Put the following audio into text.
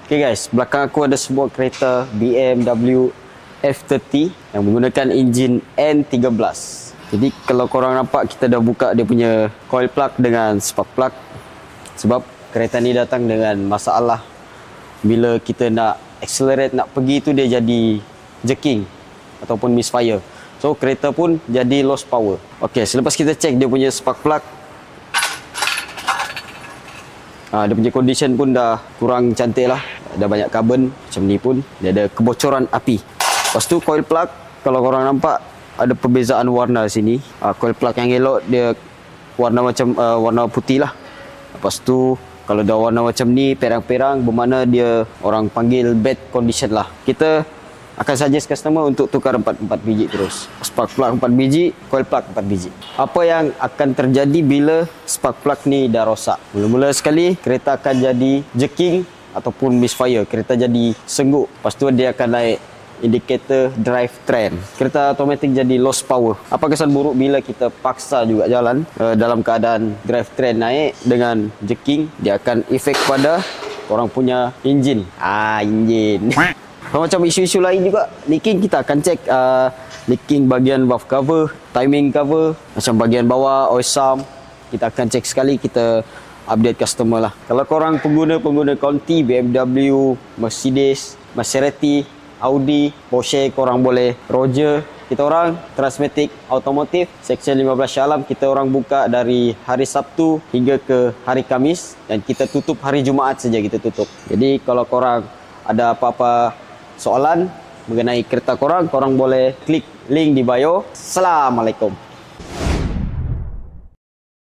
Okay guys, belakang aku ada sebuah kereta BMW F30 yang menggunakan enjin N13. Jadi kalau korang nampak, kita dah buka dia punya coil plug dengan spark plug. Sebab kereta ni datang dengan masalah bila kita nak accelerate, nak pergi tu dia jadi jerking ataupun misfire. So kereta pun jadi lost power. Okay, selepas kita cek dia punya spark plug, dia punya condition pun dah kurang cantik lah. Ada banyak carbon macam ni pun. Dia ada kebocoran api. Lepas tu coil plug, kalau korang nampak ada perbezaan warna sini. Coil plug yang elok dia warna macam warna putih lah. Lepas tu kalau dah warna macam ni, perang-perang, bermakna dia orang panggil bad condition lah. Kita akan suggest customer untuk tukar 4 biji terus. Spark plug 4 biji, coil plug 4 biji. Apa yang akan terjadi bila spark plug ni dah rosak? Mula-mula sekali kereta akan jadi jerking ataupun misfire. Kereta jadi sengguk. Lepas tu dia akan naik indikator drive train. Kereta automatik jadi lost power. Apa kesan buruk bila kita paksa juga jalan dalam keadaan drive train naik dengan jerking? Dia akan efek pada orang punya enjin. Enjin. Macam isu-isu lain juga, leaking kita akan cek leaking bahagian valve cover, timing cover, macam bahagian bawah, oil sump. Kita akan cek sekali, kita update customer lah. Kalau korang pengguna Conti, BMW, Mercedes, Maserati, Audi, Porsche, korang boleh Roger. Kita orang Transmatic Automotive Section 15 Shah Alam, kita orang buka dari hari Sabtu hingga ke hari Khamis, dan kita tutup hari Jumaat saja kita tutup. Jadi kalau korang ada apa-apa soalan mengenai kereta korang boleh klik link di bio. Assalamualaikum.